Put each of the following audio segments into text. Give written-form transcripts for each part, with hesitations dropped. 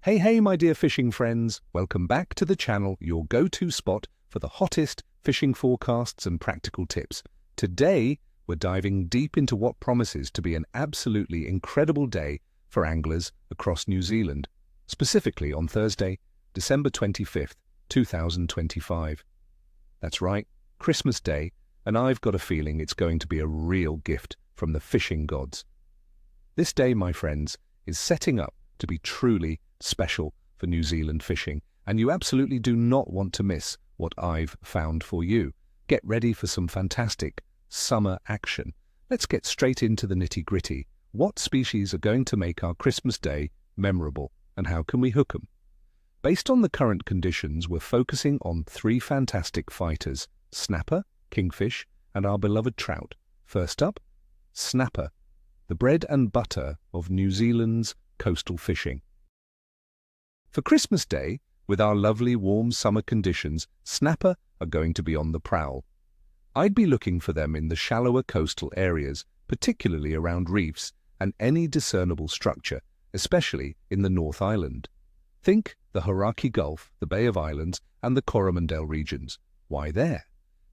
Hey my dear fishing friends, welcome back to the channel, your go-to spot for the hottest fishing forecasts and practical tips. Today, we're diving deep into what promises to be an absolutely incredible day for anglers across New Zealand, specifically on Thursday, December 25th, 2025. That's right, Christmas Day, and I've got a feeling it's going to be a real gift from the fishing gods. This day, my friends, is setting up to be truly special for New Zealand fishing, and you absolutely do not want to miss what I've found for you. Get ready for some fantastic summer action. Let's get straight into the nitty-gritty. What species are going to make our Christmas Day memorable, and how can we hook them? Based on the current conditions, we're focusing on three fantastic fighters: snapper, kingfish, and our beloved trout. First up, snapper, the bread and butter of New Zealand's coastal fishing. For Christmas Day, with our lovely warm summer conditions, snapper are going to be on the prowl. I'd be looking for them in the shallower coastal areas, particularly around reefs and any discernible structure, especially in the North Island. Think the Hauraki Gulf, the Bay of Islands, and the Coromandel regions. Why there?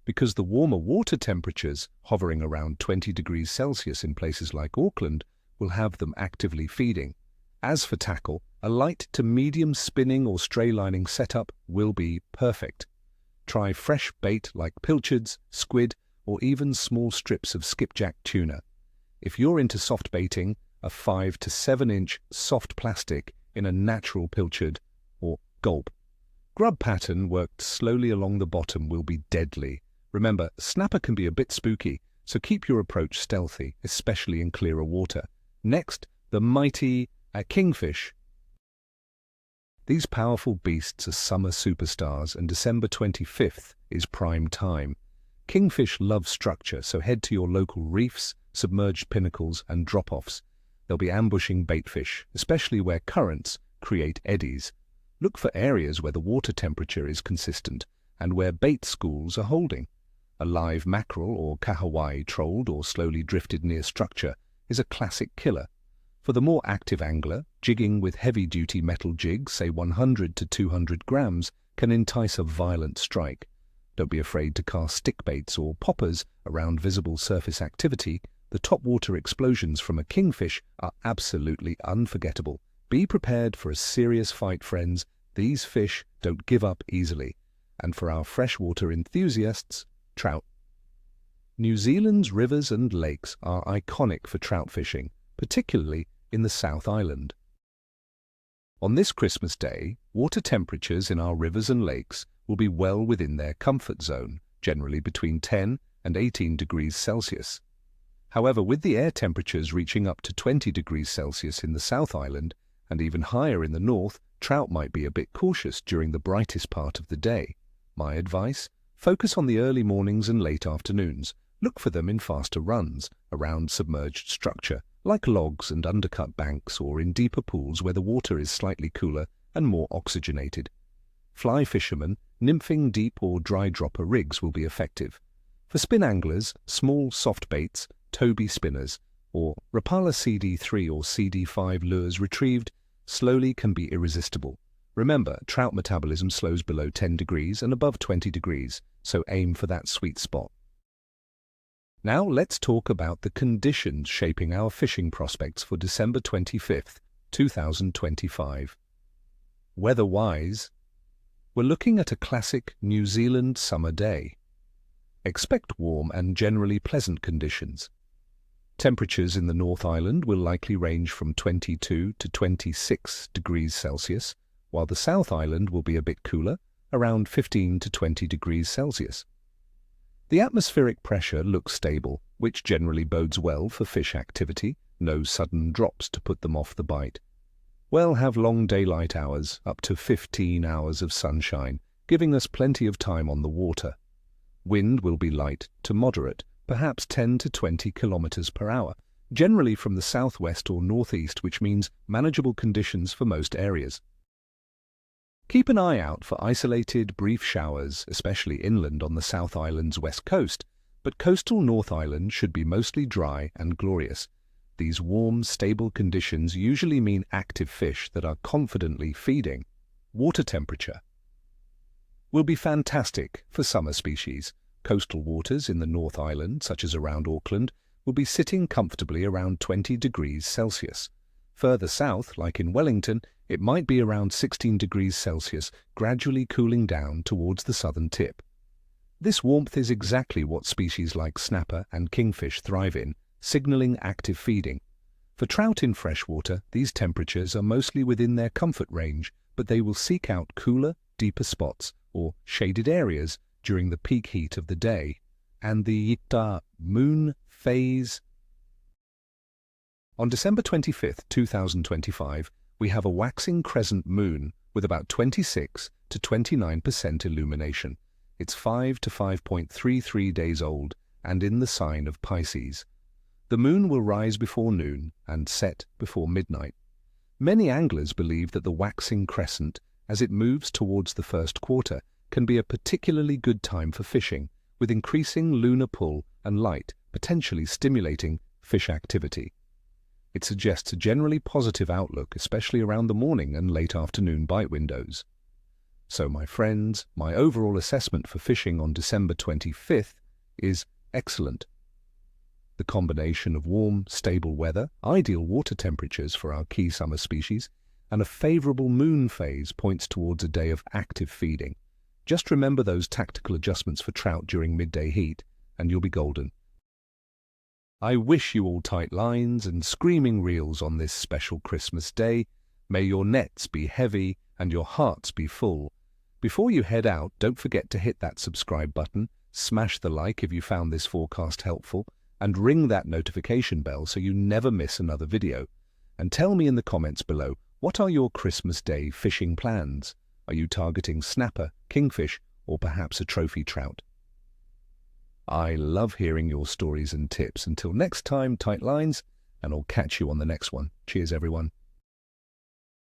Because the warmer water temperatures, hovering around 20 degrees Celsius in places like Auckland, will have them actively feeding. As for tackle, a light to medium spinning or stray lining setup will be perfect. Try fresh bait like pilchards, squid, or even small strips of skipjack tuna. If you're into soft baiting, a 5 to 7 inch soft plastic in a natural pilchard or gulp grub pattern worked slowly along the bottom will be deadly. Remember, snapper can be a bit spooky, so keep your approach stealthy, especially in clearer water. Next, the mighty kingfish. These powerful beasts are summer superstars, and December 25th is prime time. Kingfish love structure, so head to your local reefs, submerged pinnacles, and drop-offs. They'll be ambushing baitfish, especially where currents create eddies. Look for areas where the water temperature is consistent and where bait schools are holding. A live mackerel or kahawai trolled or slowly drifted near structure is a classic killer. For the more active angler, jigging with heavy-duty metal jigs, say 100 to 200 grams, can entice a violent strike. Don't be afraid to cast stick baits or poppers around visible surface activity. The topwater explosions from a kingfish are absolutely unforgettable. Be prepared for a serious fight, friends. These fish don't give up easily. And for our freshwater enthusiasts, trout. New Zealand's rivers and lakes are iconic for trout fishing, particularly in the South Island. On this Christmas Day, water temperatures in our rivers and lakes will be well within their comfort zone, generally between 10 and 18 degrees Celsius. However, with the air temperatures reaching up to 20 degrees Celsius in the South Island and even higher in the north, trout might be a bit cautious during the brightest part of the day. My advice? Focus on the early mornings and late afternoons. Look for them in faster runs around submerged structure, like logs and undercut banks, or in deeper pools where the water is slightly cooler and more oxygenated. Fly fishermen, nymphing deep or dry dropper rigs will be effective. For spin anglers, small soft baits, Toby spinners, or Rapala CD3 or CD5 lures retrieved slowly can be irresistible. Remember, trout metabolism slows below 10 degrees and above 20 degrees, so aim for that sweet spot. Now let's talk about the conditions shaping our fishing prospects for December 25th, 2025. Weather-wise, we're looking at a classic New Zealand summer day. Expect warm and generally pleasant conditions. Temperatures in the North Island will likely range from 22 to 26 degrees Celsius, while the South Island will be a bit cooler, around 15 to 20 degrees Celsius. The atmospheric pressure looks stable, which generally bodes well for fish activity. No sudden drops to put them off the bite. We'll have long daylight hours, up to 15 hours of sunshine, giving us plenty of time on the water. Wind will be light to moderate, perhaps 10 to 20 kilometers per hour, generally from the southwest or northeast, which means manageable conditions for most areas. Keep an eye out for isolated, brief showers, especially inland on the South Island's west coast, but coastal North Island should be mostly dry and glorious. These warm, stable conditions usually mean active fish that are confidently feeding. Water temperature will be fantastic for summer species. Coastal waters in the North Island, such as around Auckland, will be sitting comfortably around 20 degrees Celsius. Further south, like in Wellington, it might be around 16 degrees Celsius, gradually cooling down towards the southern tip. This warmth is exactly what species like snapper and kingfish thrive in, signaling active feeding. For trout in freshwater, these temperatures are mostly within their comfort range, but they will seek out cooler, deeper spots or shaded areas during the peak heat of the day. And the moon phase. On December 25, 2025, we have a waxing crescent moon with about 26 to 29% illumination. It's 5 to 5.33 days old and in the sign of Pisces. The moon will rise before noon and set before midnight. Many anglers believe that the waxing crescent, as it moves towards the first quarter, can be a particularly good time for fishing, with increasing lunar pull and light potentially stimulating fish activity. It suggests a generally positive outlook, especially around the morning and late afternoon bite windows. So, my friends, my overall assessment for fishing on December 25th is excellent. The combination of warm, stable weather, ideal water temperatures for our key summer species, and a favorable moon phase points towards a day of active feeding. Just remember those tactical adjustments for trout during midday heat, and you'll be golden. I wish you all tight lines and screaming reels on this special Christmas day. May your nets be heavy and your hearts be full. Before you head out, don't forget to hit that subscribe button, smash the like if you found this forecast helpful, and ring that notification bell so you never miss another video. And tell me in the comments below, what are your Christmas Day fishing plans? Are you targeting snapper, kingfish, or perhaps a trophy trout? I love hearing your stories and tips. Until next time, tight lines, and I'll catch you on the next one. Cheers, everyone.